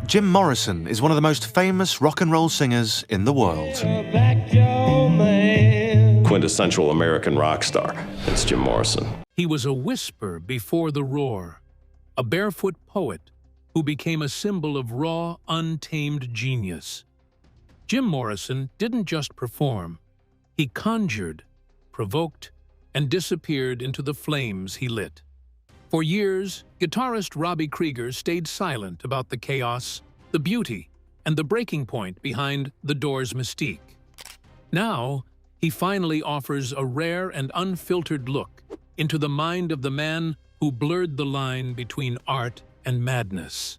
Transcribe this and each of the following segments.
Jim Morrison is one of the most famous rock and roll singers in the world. Quintessential American rock star. It's Jim Morrison. He was a whisper before the roar, a barefoot poet who became a symbol of raw, untamed genius. Jim Morrison didn't just perform. He conjured, provoked, and disappeared into the flames he lit. For years, guitarist Robby Krieger stayed silent about the chaos, the beauty, and the breaking point behind the Doors' mystique. Now, he finally offers a rare and unfiltered look into the mind of the man who blurred the line between art and madness.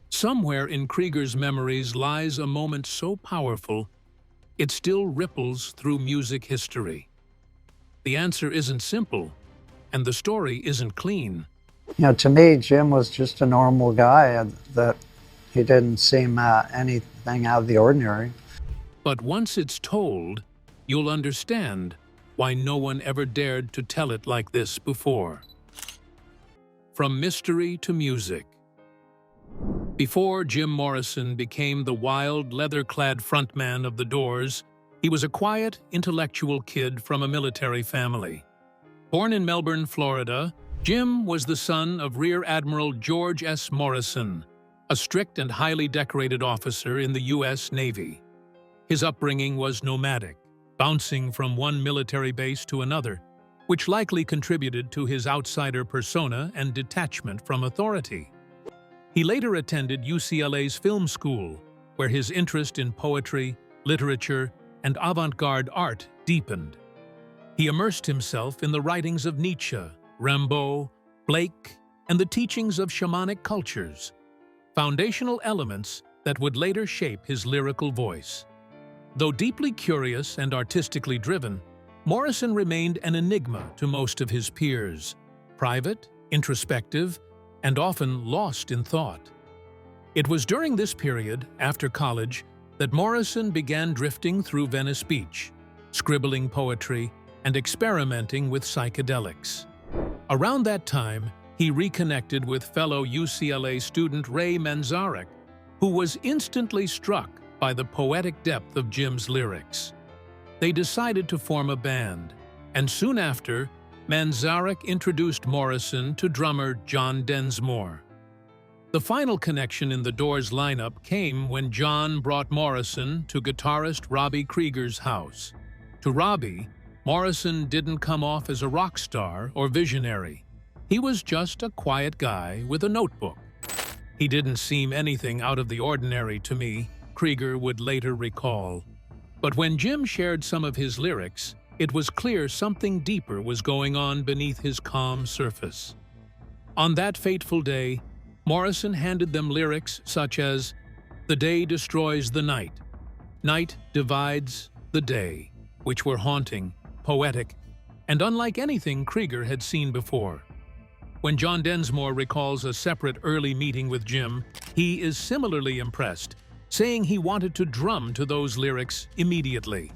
Somewhere in Krieger's memories lies a moment so powerful, it still ripples through music history. The answer isn't simple, and the story isn't clean. You know, to me, Jim was just a normal guy, that he didn't seem anything out of the ordinary. But once it's told, you'll understand why no one ever dared to tell it like this before. From mystery to music. Before Jim Morrison became the wild, leather-clad frontman of the Doors, he was a quiet, intellectual kid from a military family. Born in Melbourne, Florida, Jim was the son of Rear Admiral George S. Morrison, a strict and highly decorated officer in the U.S. Navy. His upbringing was nomadic, bouncing from one military base to another, which likely contributed to his outsider persona and detachment from authority. He later attended UCLA's film school, where his interest in poetry, literature, and avant-garde art deepened. He immersed himself in the writings of Nietzsche, Rimbaud, Blake, and the teachings of shamanic cultures, foundational elements that would later shape his lyrical voice. Though deeply curious and artistically driven, Morrison remained an enigma to most of his peers, private, introspective, and often lost in thought. It was during this period, after college, that Morrison began drifting through Venice Beach, scribbling poetry and experimenting with psychedelics. Around that time, he reconnected with fellow UCLA student Ray Manzarek, who was instantly struck by the poetic depth of Jim's lyrics. They decided to form a band, and soon after, Manzarek introduced Morrison to drummer John Densmore. The final connection in the Doors lineup came when John brought Morrison to guitarist Robby Krieger's house. To Robby, Morrison didn't come off as a rock star or visionary. He was just a quiet guy with a notebook. He didn't seem anything out of the ordinary to me, Krieger would later recall. But when Jim shared some of his lyrics, it was clear something deeper was going on beneath his calm surface. On that fateful day, Morrison handed them lyrics such as, "The day destroys the night. Night divides the day," which were haunting, poetic, and unlike anything Krieger had seen before. When John Densmore recalls a separate early meeting with Jim, he is similarly impressed, saying he wanted to drum to those lyrics immediately.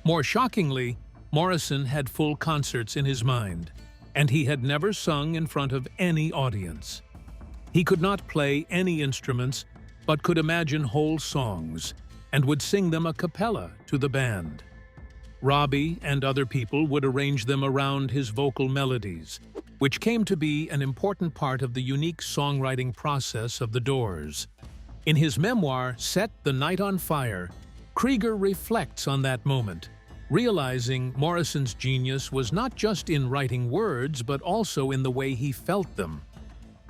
More shockingly, Morrison had full concerts in his mind, and he had never sung in front of any audience. He could not play any instruments, but could imagine whole songs, and would sing them a cappella to the band. Robby and other people would arrange them around his vocal melodies, which came to be an important part of the unique songwriting process of the Doors. In his memoir, Set the Night on Fire, Krieger reflects on that moment, realizing Morrison's genius was not just in writing words, but also in the way he felt them.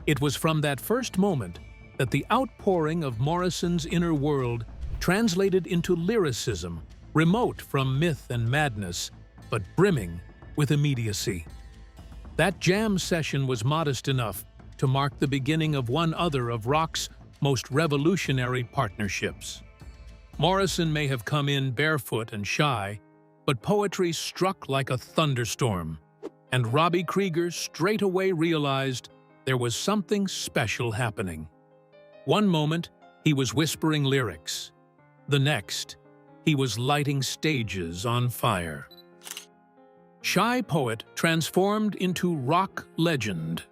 It was from that first moment that the outpouring of Morrison's inner world translated into lyricism, remote from myth and madness, but brimming with immediacy. That jam session was modest enough to mark the beginning of one other of rock's most revolutionary partnerships. Morrison may have come in barefoot and shy, but poetry struck like a thunderstorm, and Robby Krieger straightaway realized there was something special happening. One moment, he was whispering lyrics. The next, he was lighting stages on fire. Shy poet transformed into rock legend.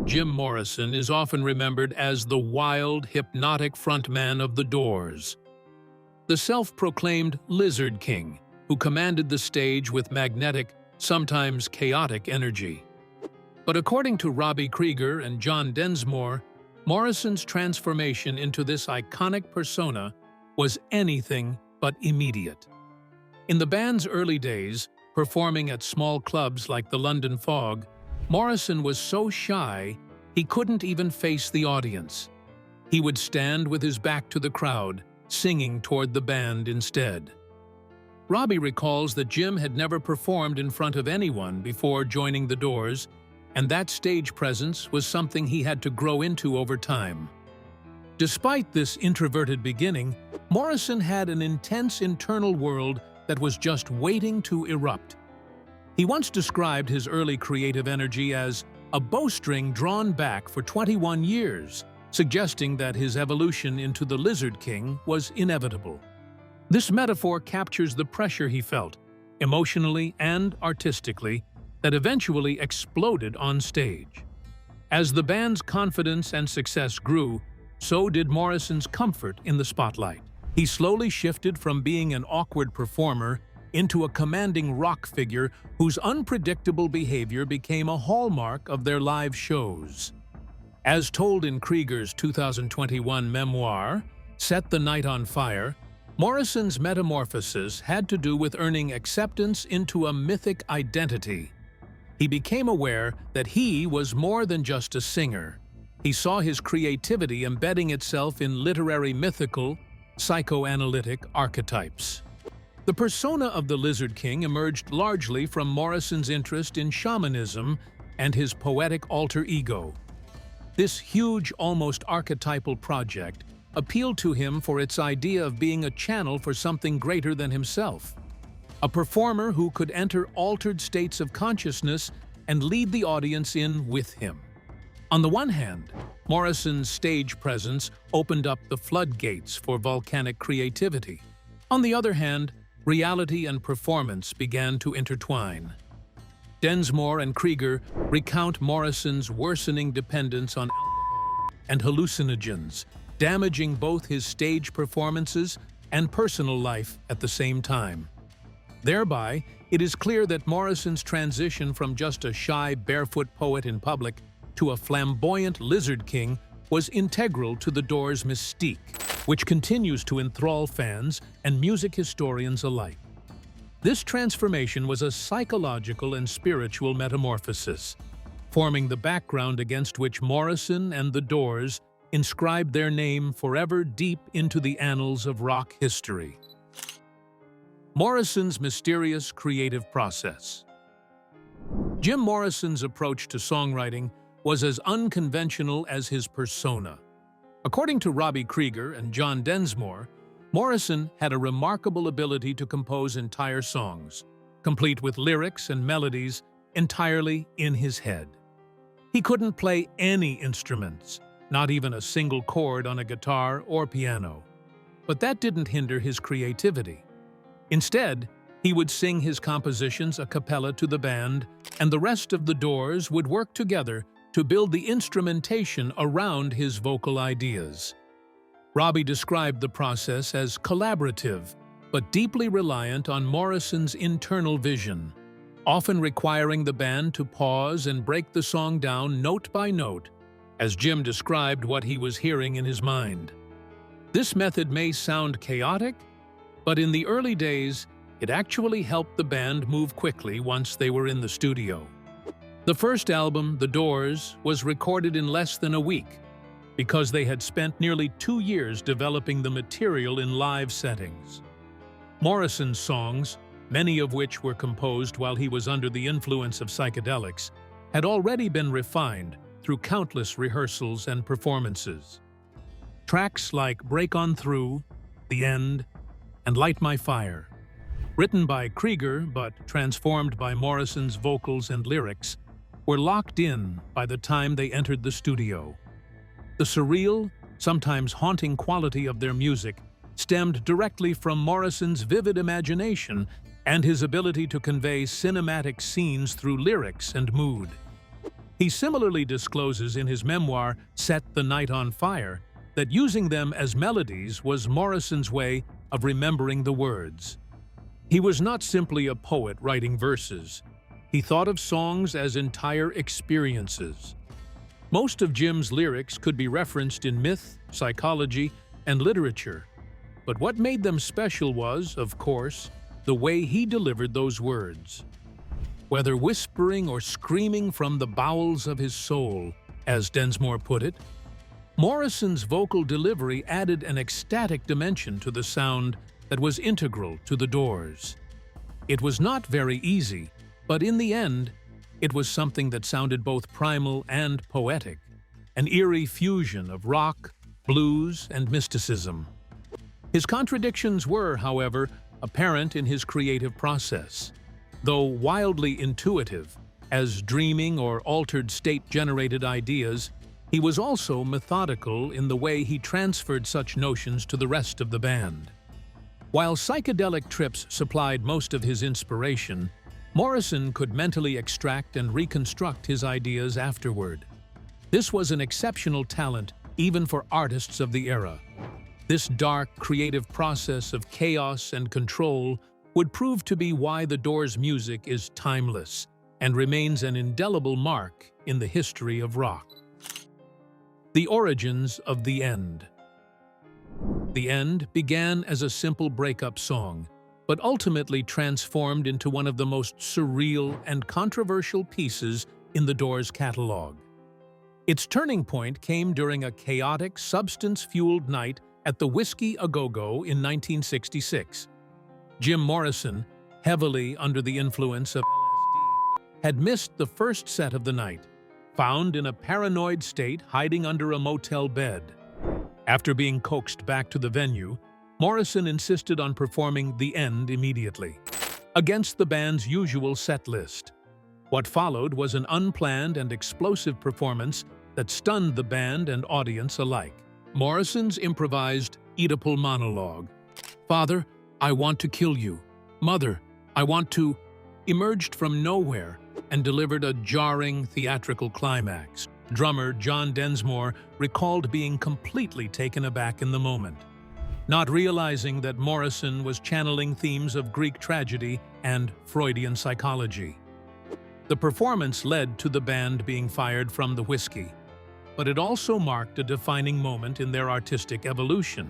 Jim Morrison is often remembered as the wild, hypnotic frontman of The Doors, the self-proclaimed Lizard King who commanded the stage with magnetic, sometimes chaotic energy. But according to Robby Krieger and John Densmore, Morrison's transformation into this iconic persona was anything but immediate. In the band's early days, performing at small clubs like the London Fog, Morrison was so shy he couldn't even face the audience. He would stand with his back to the crowd, singing toward the band instead. Robby recalls that Jim had never performed in front of anyone before joining The Doors, and that stage presence was something he had to grow into over time. Despite this introverted beginning, Morrison had an intense internal world that was just waiting to erupt. He once described his early creative energy as a bowstring drawn back for 21 years, suggesting that his evolution into the Lizard King was inevitable. This metaphor captures the pressure he felt, emotionally and artistically, that eventually exploded on stage. As the band's confidence and success grew, so did Morrison's comfort in the spotlight. He slowly shifted from being an awkward performer into a commanding rock figure whose unpredictable behavior became a hallmark of their live shows. As told in Krieger's 2021 memoir, Set the Night on Fire, Morrison's metamorphosis had to do with earning acceptance into a mythic identity. He became aware that he was more than just a singer. He saw his creativity embedding itself in literary mythical, psychoanalytic archetypes. The persona of the Lizard King emerged largely from Morrison's interest in shamanism and his poetic alter ego. This huge, almost archetypal project appealed to him for its idea of being a channel for something greater than himself, a performer who could enter altered states of consciousness and lead the audience in with him. On the one hand, Morrison's stage presence opened up the floodgates for volcanic creativity. On the other hand, reality and performance began to intertwine. Densmore and Krieger recount Morrison's worsening dependence on alcohol and hallucinogens, damaging both his stage performances and personal life at the same time. Thereby, it is clear that Morrison's transition from just a shy barefoot poet in public to a flamboyant Lizard King was integral to The Doors' mystique, which continues to enthrall fans and music historians alike. This transformation was a psychological and spiritual metamorphosis, forming the background against which Morrison and The Doors inscribed their name forever deep into the annals of rock history. Morrison's mysterious creative process. Jim Morrison's approach to songwriting was as unconventional as his persona. According to Robby Krieger and John Densmore, Morrison had a remarkable ability to compose entire songs, complete with lyrics and melodies entirely in his head. He couldn't play any instruments, not even a single chord on a guitar or piano. But that didn't hinder his creativity. Instead, he would sing his compositions a cappella to the band, and the rest of The Doors would work together to build the instrumentation around his vocal ideas. Robby described the process as collaborative, but deeply reliant on Morrison's internal vision, often requiring the band to pause and break the song down note by note, as Jim described what he was hearing in his mind. This method may sound chaotic, but in the early days, it actually helped the band move quickly once they were in the studio. The first album, The Doors, was recorded in less than a week because they had spent nearly 2 years developing the material in live settings. Morrison's songs, many of which were composed while he was under the influence of psychedelics, had already been refined through countless rehearsals and performances. Tracks like Break On Through, The End, and Light My Fire, written by Krieger but transformed by Morrison's vocals and lyrics, were locked in by the time they entered the studio. The surreal, sometimes haunting quality of their music stemmed directly from Morrison's vivid imagination and his ability to convey cinematic scenes through lyrics and mood. He similarly discloses in his memoir, Set the Night on Fire, that using them as melodies was Morrison's way of remembering the words. He was not simply a poet writing verses. He thought of songs as entire experiences. Most of Jim's lyrics could be referenced in myth, psychology, and literature. But what made them special was, of course, the way he delivered those words. Whether whispering or screaming from the bowels of his soul, as Densmore put it, Morrison's vocal delivery added an ecstatic dimension to the sound that was integral to the Doors. It was not very easy, but in the end, it was something that sounded both primal and poetic, an eerie fusion of rock, blues, and mysticism. His contradictions were, however, apparent in his creative process. Though wildly intuitive, as dreaming or altered state-generated ideas, he was also methodical in the way he transferred such notions to the rest of the band. While psychedelic trips supplied most of his inspiration, Morrison could mentally extract and reconstruct his ideas afterward. This was an exceptional talent even for artists of the era. This dark, creative process of chaos and control would prove to be why the Doors' music is timeless and remains an indelible mark in the history of rock. The origins of The End. The End began as a simple breakup song, but ultimately transformed into one of the most surreal and controversial pieces in the Doors' catalog. Its turning point came during a chaotic, substance-fueled night at the Whiskey A Go-Go in 1966. Jim Morrison, heavily under the influence of LSD, had missed the first set of the night, found in a paranoid state hiding under a motel bed. After being coaxed back to the venue, Morrison insisted on performing The End immediately, against the band's usual set list. What followed was an unplanned and explosive performance that stunned the band and audience alike. Morrison's improvised Oedipal monologue, "Father, I want to kill you. Mother, I want to," emerged from nowhere and delivered a jarring theatrical climax. Drummer John Densmore recalled being completely taken aback in the moment, not realizing that Morrison was channeling themes of Greek tragedy and Freudian psychology. The performance led to the band being fired from the Whiskey, but it also marked a defining moment in their artistic evolution.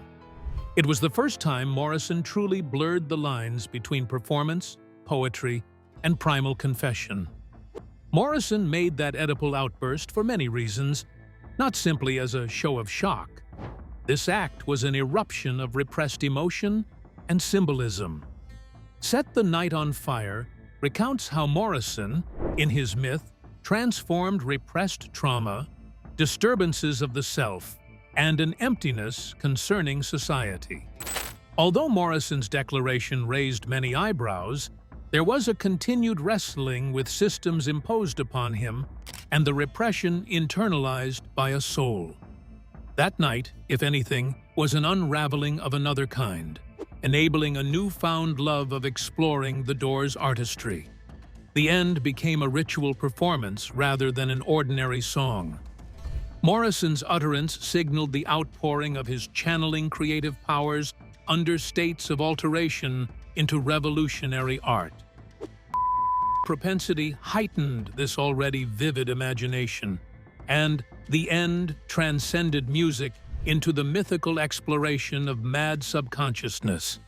It was the first time Morrison truly blurred the lines between performance, poetry, and primal confession. Morrison made that Oedipal outburst for many reasons, not simply as a show of shock. This act was an eruption of repressed emotion and symbolism. Set the Night on Fire recounts how Morrison, in his myth, transformed repressed trauma, disturbances of the self, and an emptiness concerning society. Although Morrison's declaration raised many eyebrows, there was a continued wrestling with systems imposed upon him and the repression internalized by a soul. That night, if anything, was an unraveling of another kind, enabling a newfound love of exploring the Doors' artistry. The End became a ritual performance rather than an ordinary song. Morrison's utterance signaled the outpouring of his channeling creative powers under states of alteration into revolutionary art. Propensity heightened this already vivid imagination, and The End transcended music into the mythical exploration of mad subconsciousness.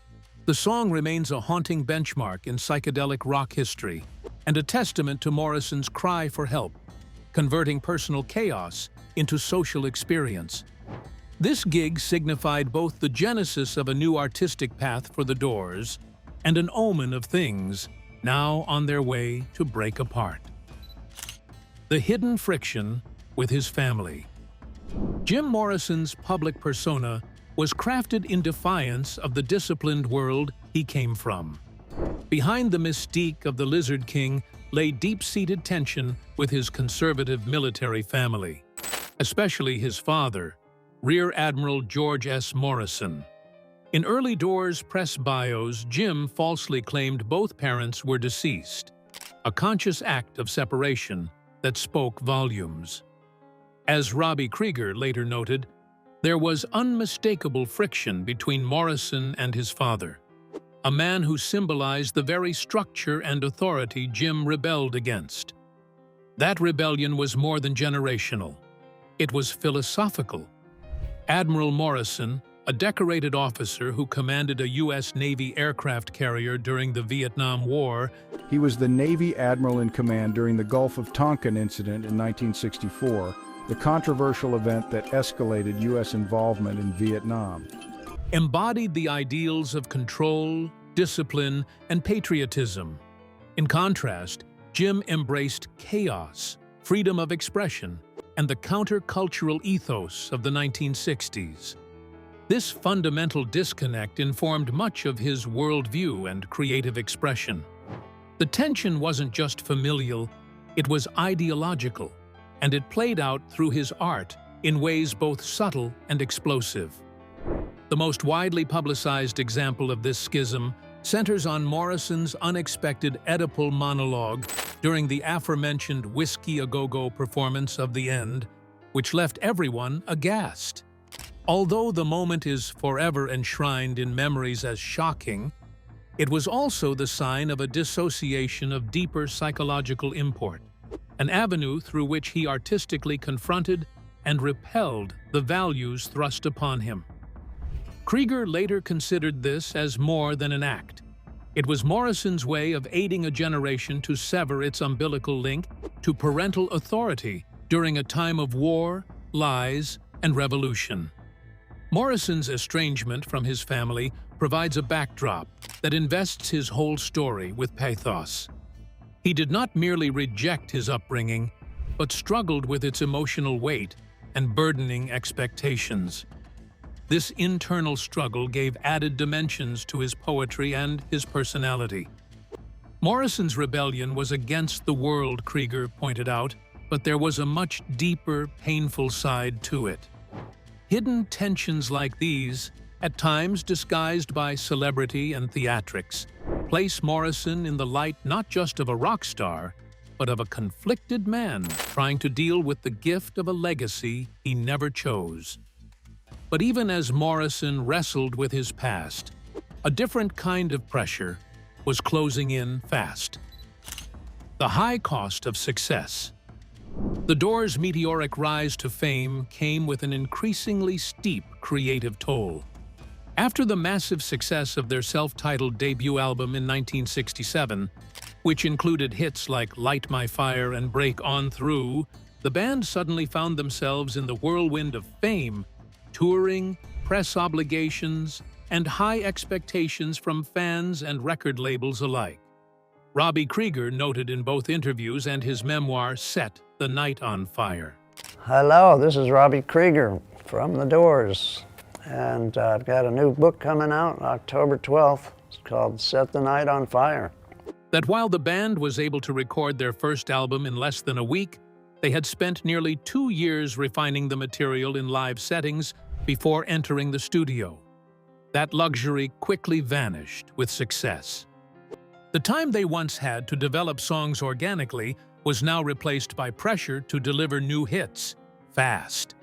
The song remains a haunting benchmark in psychedelic rock history and a testament to Morrison's cry for help, converting personal chaos into social experience. This gig signified both the genesis of a new artistic path for the Doors and an omen of things now on their way to break apart. The hidden friction with his family. Jim Morrison's public persona was crafted in defiance of the disciplined world he came from. Behind the mystique of the Lizard King lay deep-seated tension with his conservative military family, especially his father, Rear Admiral George S. Morrison. In early Doors press bios, Jim falsely claimed both parents were deceased, a conscious act of separation that spoke volumes. As Robby Krieger later noted, there was unmistakable friction between Morrison and his father, a man who symbolized the very structure and authority Jim rebelled against. That rebellion was more than generational. It was philosophical. Admiral Morrison, a decorated officer who commanded a U.S. Navy aircraft carrier during the Vietnam War. He was the Navy admiral in command during the Gulf of Tonkin incident in 1964, the controversial event that escalated U.S. involvement in Vietnam. Embodied the ideals of control, discipline, and patriotism. In contrast, Jim embraced chaos, freedom of expression, and the countercultural ethos of the 1960s. This fundamental disconnect informed much of his worldview and creative expression. The tension wasn't just familial, it was ideological, and it played out through his art in ways both subtle and explosive. The most widely publicized example of this schism centers on Morrison's unexpected Oedipal monologue during the aforementioned Whiskey A Go-Go performance of The End, which left everyone aghast. Although the moment is forever enshrined in memories as shocking, it was also the sign of a dissociation of deeper psychological import, an avenue through which he artistically confronted and repelled the values thrust upon him. Krieger later considered this as more than an act. It was Morrison's way of aiding a generation to sever its umbilical link to parental authority during a time of war, lies, and revolution. Morrison's estrangement from his family provides a backdrop that invests his whole story with pathos. He did not merely reject his upbringing, but struggled with its emotional weight and burdening expectations. This internal struggle gave added dimensions to his poetry and his personality. Morrison's rebellion was against the world, Krieger pointed out, but there was a much deeper, painful side to it. Hidden tensions like these, at times disguised by celebrity and theatrics, place Morrison in the light not just of a rock star, but of a conflicted man trying to deal with the gift of a legacy he never chose. But even as Morrison wrestled with his past, a different kind of pressure was closing in fast. The high cost of success. The Doors' meteoric rise to fame came with an increasingly steep creative toll. After the massive success of their self-titled debut album in 1967, which included hits like Light My Fire and Break On Through, the band suddenly found themselves in the whirlwind of fame, touring, press obligations, and high expectations from fans and record labels alike. Robby Krieger noted in both interviews and his memoir, Set the Night on Fire. Hello, this is Robby Krieger from The Doors, and I've got a new book coming out October 12th. It's called Set the Night on Fire. That while the band was able to record their first album in less than a week, they had spent nearly 2 years refining the material in live settings before entering the studio. That luxury quickly vanished with success. The time they once had to develop songs organically was now replaced by pressure to deliver new hits, fast.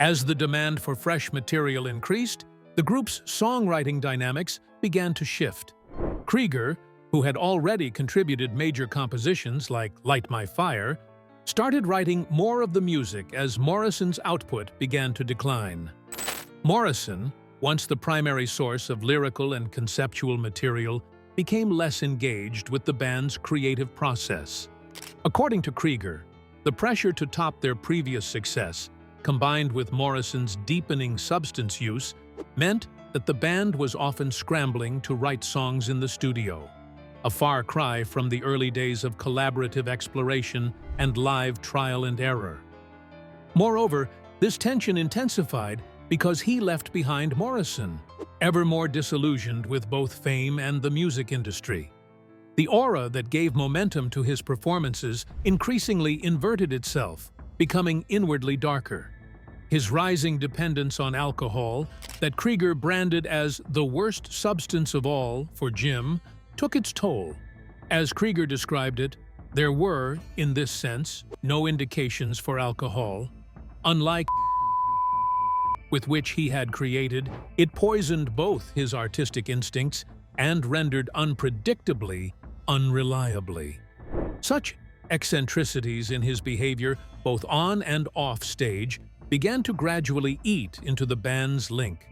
As the demand for fresh material increased, the group's songwriting dynamics began to shift. Krieger, who had already contributed major compositions like Light My Fire, started writing more of the music as Morrison's output began to decline. Morrison, once the primary source of lyrical and conceptual material, became less engaged with the band's creative process. According to Krieger, the pressure to top their previous success, combined with Morrison's deepening substance use, meant that the band was often scrambling to write songs in the studio, a far cry from the early days of collaborative exploration and live trial and error. Moreover, this tension intensified because he left behind Morrison, ever more disillusioned with both fame and the music industry. The aura that gave momentum to his performances increasingly inverted itself, becoming inwardly darker. His rising dependence on alcohol, that Krieger branded as the worst substance of all for Jim, took its toll. As Krieger described it, There were, in this sense, no indications for alcohol. Unlike with which he had created, it poisoned both his artistic instincts and rendered unpredictably, unreliably. Such eccentricities in his behavior, both on and off stage, began to gradually eat into the band's link.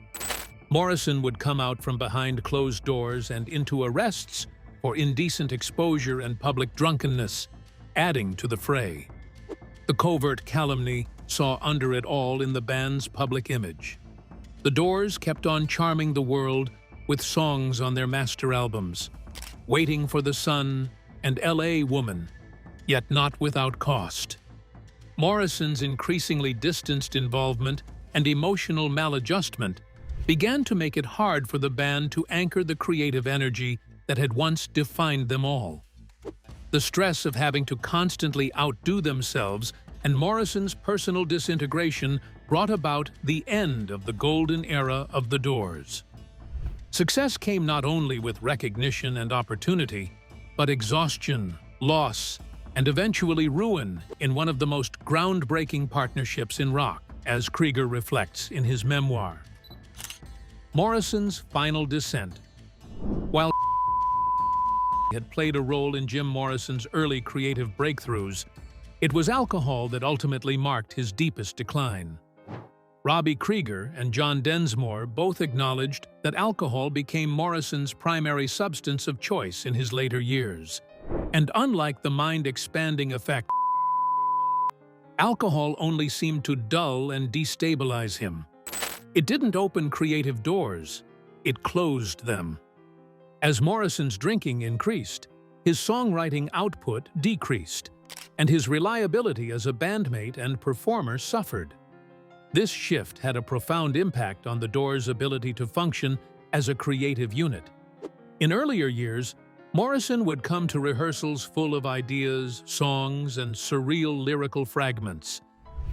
Morrison would come out from behind closed doors and into arrests for indecent exposure and public drunkenness, adding to the fray. The covert calumny saw under it all in the band's public image. The Doors kept on charming the world with songs on their master albums, Waiting for the Sun and L.A. Woman, yet not without cost. Morrison's increasingly distanced involvement and emotional maladjustment began to make it hard for the band to anchor the creative energy that had once defined them all. The stress of having to constantly outdo themselves and Morrison's personal disintegration brought about the end of the golden era of the Doors. Success came not only with recognition and opportunity, but exhaustion, loss, and eventually ruin in one of the most groundbreaking partnerships in rock, as Krieger reflects in his memoir. Morrison's final descent. While had played a role in Jim Morrison's early creative breakthroughs, it was alcohol that ultimately marked his deepest decline. Robby Krieger and John Densmore both acknowledged that alcohol became Morrison's primary substance of choice in his later years. And unlike the mind-expanding effect, alcohol only seemed to dull and destabilize him. It didn't open creative doors, it closed them. As Morrison's drinking increased, his songwriting output decreased, and his reliability as a bandmate and performer suffered. This shift had a profound impact on the Doors' ability to function as a creative unit. In earlier years, Morrison would come to rehearsals full of ideas, songs, and surreal lyrical fragments.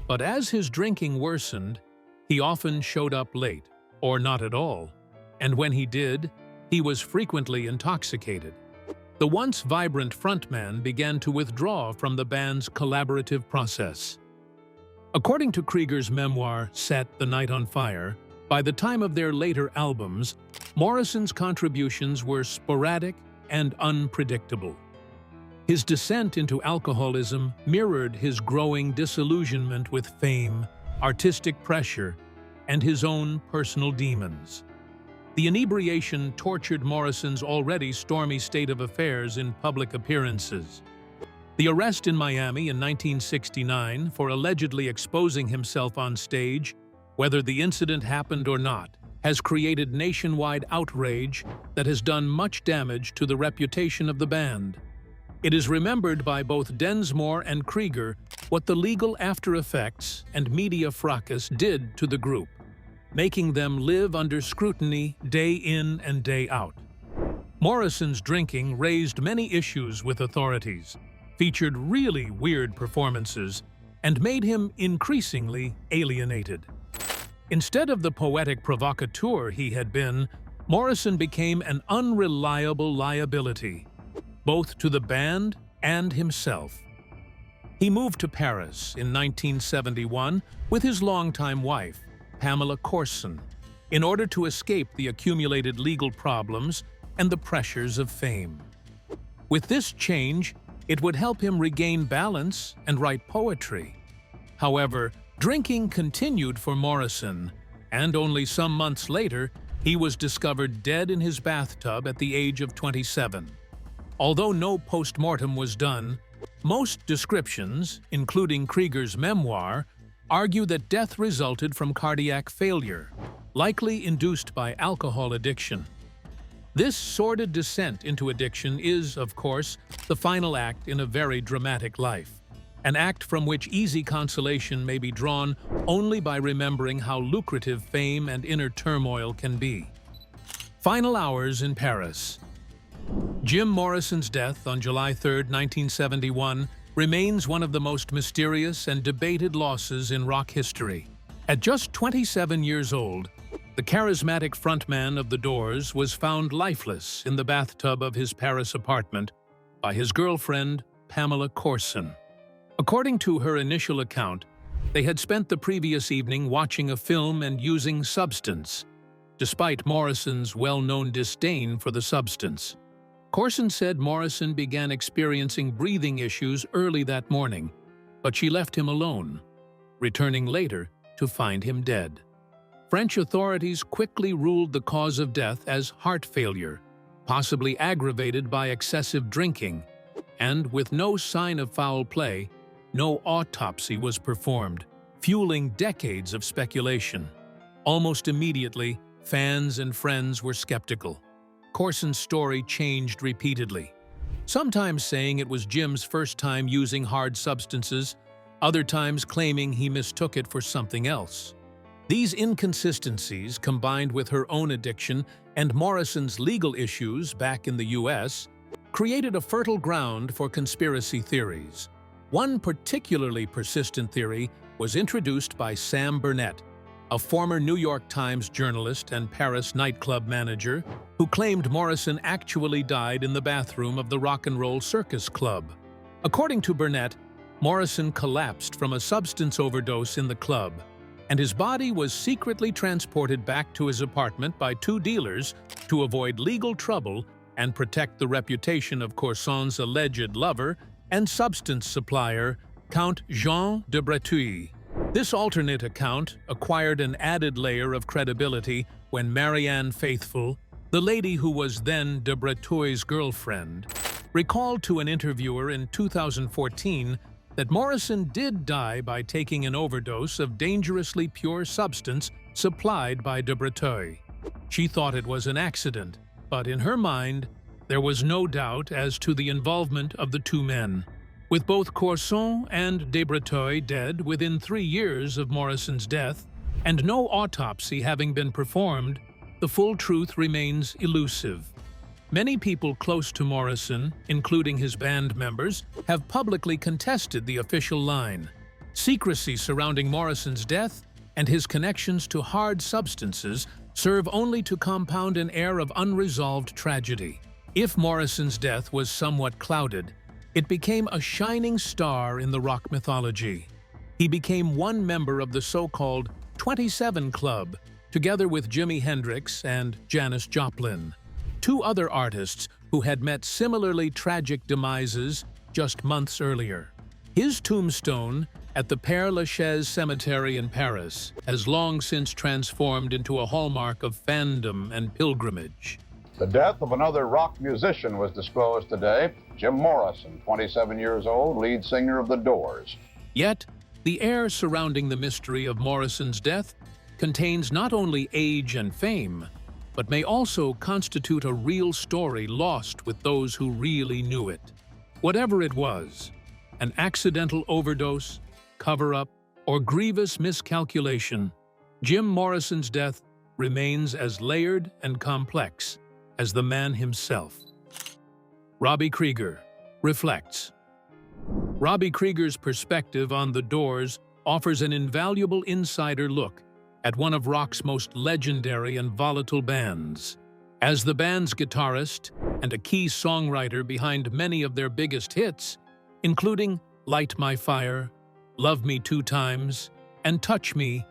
But as his drinking worsened, he often showed up late, or not at all, and when he did, he was frequently intoxicated. The once vibrant frontman began to withdraw from the band's collaborative process. According to Krieger's memoir, Set the Night on Fire, by the time of their later albums, Morrison's contributions were sporadic and unpredictable. His descent into alcoholism mirrored his growing disillusionment with fame, artistic pressure, and his own personal demons. The inebriation tortured Morrison's already stormy state of affairs in public appearances. The arrest in Miami in 1969 for allegedly exposing himself on stage, whether the incident happened or not, has created nationwide outrage that has done much damage to the reputation of the band. It is remembered by both Densmore and Krieger what the legal after-effects and media fracas did to the group, making them live under scrutiny day in and day out. Morrison's drinking raised many issues with authorities, featured really weird performances, and made him increasingly alienated. Instead of the poetic provocateur he had been, Morrison became an unreliable liability, both to the band and himself. He moved to Paris in 1971 with his longtime wife, Pamela Corson, in order to escape the accumulated legal problems and the pressures of fame. With this change, it would help him regain balance and write poetry. However, drinking continued for Morrison, and only some months later, he was discovered dead in his bathtub at the age of 27. Although no post-mortem was done, most descriptions, including Krieger's memoir, argue that death resulted from cardiac failure, likely induced by alcohol addiction. This sordid descent into addiction is, of course, the final act in a very dramatic life, an act from which easy consolation may be drawn only by remembering how lucrative fame and inner turmoil can be. Final hours in Paris. Jim Morrison's death on July 3, 1971, remains one of the most mysterious and debated losses in rock history. At just 27 years old, the charismatic frontman of the Doors was found lifeless in the bathtub of his Paris apartment by his girlfriend, Pamela Corson. According to her initial account, they had spent the previous evening watching a film and using substance, despite Morrison's well-known disdain for the substance. Corson said Morrison began experiencing breathing issues early that morning, but she left him alone, returning later to find him dead. French authorities quickly ruled the cause of death as heart failure, possibly aggravated by excessive drinking, and with no sign of foul play, no autopsy was performed, fueling decades of speculation. Almost immediately, fans and friends were skeptical. Corson's story changed repeatedly, sometimes saying it was Jim's first time using hard substances, other times claiming he mistook it for something else. These inconsistencies, combined with her own addiction and Morrison's legal issues back in the U.S., created a fertile ground for conspiracy theories. One particularly persistent theory was introduced by Sam Burnett, a former New York Times journalist and Paris nightclub manager who claimed Morrison actually died in the bathroom of the Rock and Roll Circus Club. According to Burnett, Morrison collapsed from a substance overdose in the club, and his body was secretly transported back to his apartment by two dealers to avoid legal trouble and protect the reputation of Corson's alleged lover and substance supplier, Count Jean de Breteuil. This alternate account acquired an added layer of credibility when Marianne Faithfull, the lady who was then de Breteuil's girlfriend, recalled to an interviewer in 2014 that Morrison did die by taking an overdose of dangerously pure substance supplied by de Breteuil. She thought it was an accident, but in her mind, there was no doubt as to the involvement of the two men. With both Corson and de Breteuil dead within 3 years of Morrison's death, and no autopsy having been performed, the full truth remains elusive. Many people close to Morrison, including his band members, have publicly contested the official line. Secrecy surrounding Morrison's death and his connections to hard substances serve only to compound an air of unresolved tragedy. If Morrison's death was somewhat clouded, it became a shining star in the rock mythology. He became one member of the so-called 27 Club, together with Jimi Hendrix and Janis Joplin, two other artists who had met similarly tragic demises just months earlier. His tombstone at the Père Lachaise Cemetery in Paris has long since transformed into a hallmark of fandom and pilgrimage. The death of another rock musician was disclosed today. Jim Morrison, 27 years old, lead singer of The Doors. Yet, the air surrounding the mystery of Morrison's death contains not only age and fame, but may also constitute a real story lost with those who really knew it. Whatever it was, an accidental overdose, cover-up, or grievous miscalculation, Jim Morrison's death remains as layered and complex as the man himself. Robby Krieger reflects. Robby Krieger's perspective on The Doors offers an invaluable insider look at one of rock's most legendary and volatile bands. As the band's guitarist and a key songwriter behind many of their biggest hits, including Light My Fire, Love Me Two Times, and Touch Me,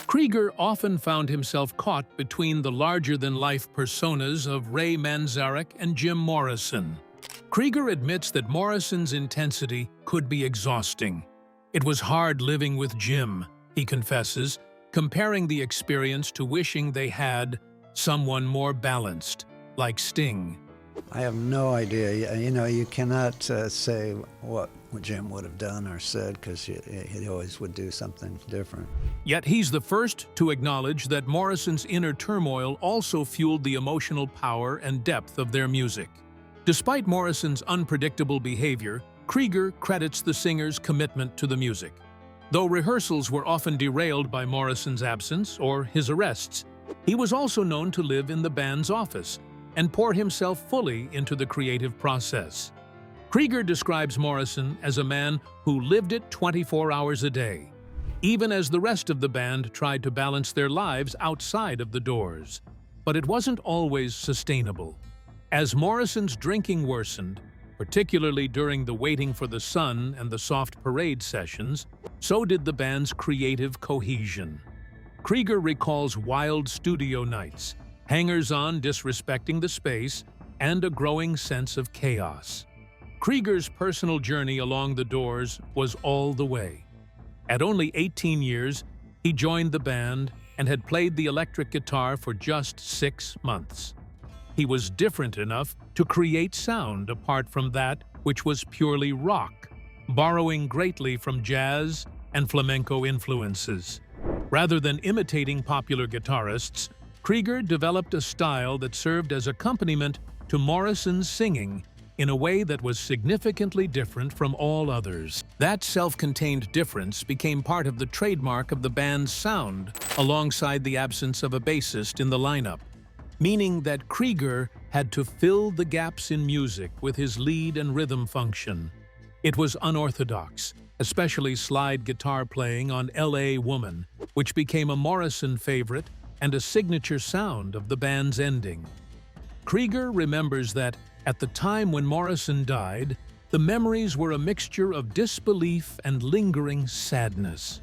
Krieger often found himself caught between the larger-than-life personas of Ray Manzarek and Jim Morrison. Krieger admits that Morrison's intensity could be exhausting. It was hard living with Jim, he confesses, comparing the experience to wishing they had someone more balanced, like Sting. I have no idea. You know, you cannot say what Jim would have done or said, because he always would do something different. Yet he's the first to acknowledge that Morrison's inner turmoil also fueled the emotional power and depth of their music. Despite Morrison's unpredictable behavior, Krieger credits the singer's commitment to the music. Though rehearsals were often derailed by Morrison's absence or his arrests, he was also known to live in the band's office and pour himself fully into the creative process. Krieger describes Morrison as a man who lived it 24 hours a day, even as the rest of the band tried to balance their lives outside of The Doors. But it wasn't always sustainable. As Morrison's drinking worsened, Particularly during the Waiting for the Sun and the Soft Parade sessions, so did the band's creative cohesion. Krieger recalls wild studio nights, hangers-on disrespecting the space, and a growing sense of chaos. Krieger's personal journey along the Doors was all the way. At only 18 years, he joined the band and had played the electric guitar for just 6 months. He was different enough to create sound apart from that which was purely rock, borrowing greatly from jazz and flamenco influences. Rather than imitating popular guitarists, Krieger developed a style that served as accompaniment to Morrison's singing in a way that was significantly different from all others. That self-contained difference became part of the trademark of the band's sound, alongside the absence of a bassist in the lineup, meaning that Krieger had to fill the gaps in music with his lead and rhythm function. It was unorthodox, especially slide guitar playing on L.A. Woman, which became a Morrison favorite and a signature sound of the band's ending. Krieger remembers that, at the time when Morrison died, the memories were a mixture of disbelief and lingering sadness.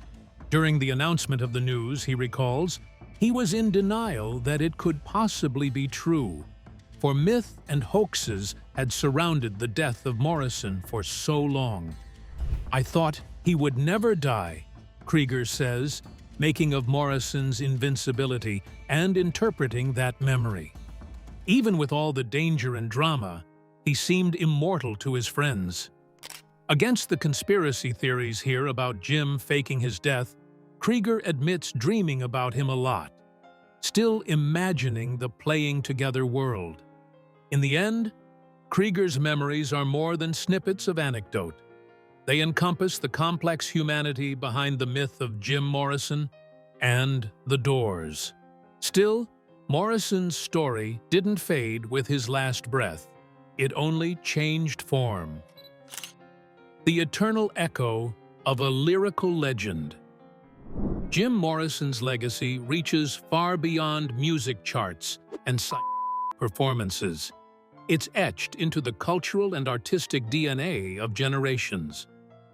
During the announcement of the news, he recalls, he was in denial that it could possibly be true, for myth and hoaxes had surrounded the death of Morrison for so long. "I thought he would never die," Krieger says, making of Morrison's invincibility and interpreting that memory. Even with all the danger and drama, he seemed immortal to his friends. Against the conspiracy theories here about Jim faking his death, Krieger admits dreaming about him a lot, still imagining the playing together world. In the end, Krieger's memories are more than snippets of anecdote. They encompass the complex humanity behind the myth of Jim Morrison and the Doors. Still, Morrison's story didn't fade with his last breath. It only changed form. The eternal echo of a lyrical legend. Jim Morrison's legacy reaches far beyond music charts and performances. It's etched into the cultural and artistic DNA of generations.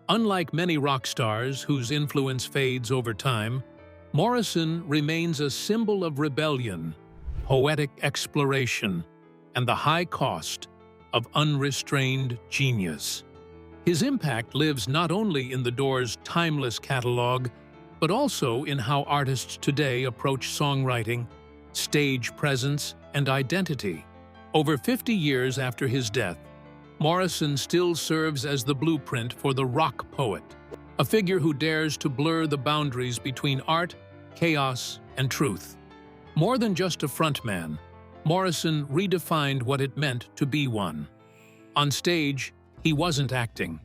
Unlike many rock stars whose influence fades over time, Morrison remains a symbol of rebellion, poetic exploration, and the high cost of unrestrained genius. His impact lives not only in the Doors' timeless catalog, but also in how artists today approach songwriting, stage presence, and identity. Over 50 years after his death, Morrison still serves as the blueprint for the rock poet, a figure who dares to blur the boundaries between art, chaos, and truth. More than just a frontman, Morrison redefined what it meant to be one. On stage, he wasn't acting.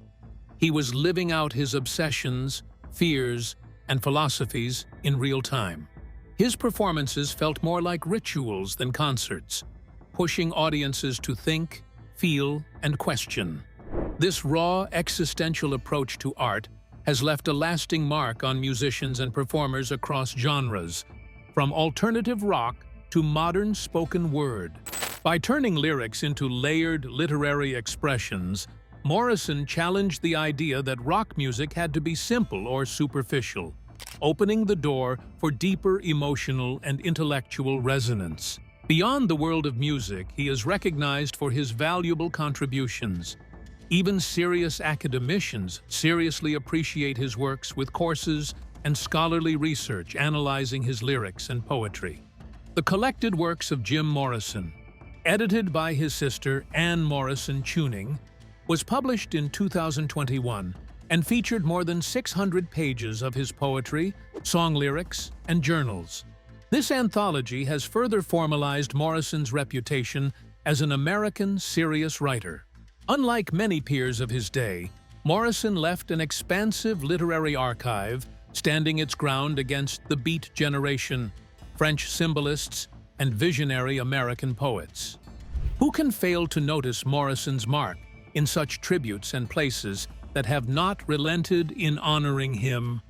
He was living out his obsessions, fears, and philosophies in real time. His performances felt more like rituals than concerts, pushing audiences to think, feel, and question. This raw, existential approach to art has left a lasting mark on musicians and performers across genres, from alternative rock to modern spoken word. By turning lyrics into layered literary expressions, Morrison challenged the idea that rock music had to be simple or superficial, opening the door for deeper emotional and intellectual resonance. Beyond the world of music, he is recognized for his valuable contributions. Even serious academicians seriously appreciate his works, with courses and scholarly research analyzing his lyrics and poetry. The collected works of Jim Morrison, edited by his sister Anne Morrison Tuning, was published in 2021 and featured more than 600 pages of his poetry, song lyrics, and journals. This anthology has further formalized Morrison's reputation as an American serious writer. Unlike many peers of his day, Morrison left an expansive literary archive, standing its ground against the Beat generation, French symbolists, and visionary American poets. Who can fail to notice Morrison's mark in such tributes and places that have not relented in honoring him?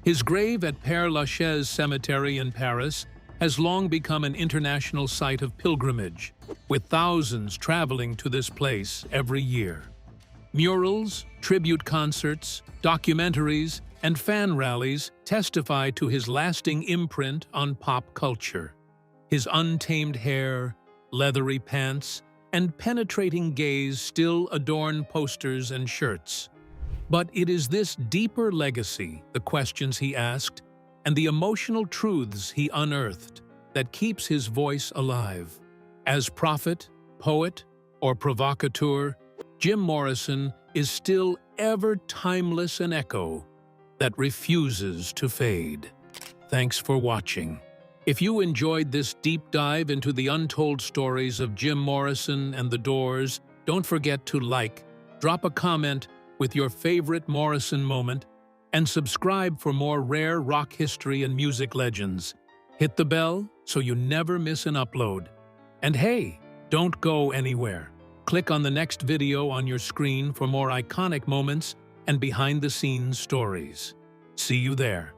His grave at Père Lachaise Cemetery in Paris has long become an international site of pilgrimage, with thousands traveling to this place every year. Murals, tribute concerts, documentaries, and fan rallies testify to his lasting imprint on pop culture. His untamed hair, leathery pants, and penetrating gaze still adorn posters and shirts. But it is this deeper legacy, the questions he asked, and the emotional truths he unearthed that keeps his voice alive. As prophet, poet, or provocateur, Jim Morrison is still ever timeless an echo that refuses to fade. Thanks for watching. If you enjoyed this deep dive into the untold stories of Jim Morrison and the Doors, don't forget to like, drop a comment with your favorite Morrison moment, and subscribe for more rare rock history and music legends. Hit the bell so you never miss an upload. And hey, don't go anywhere. Click on the next video on your screen for more iconic moments and behind-the-scenes stories. See you there.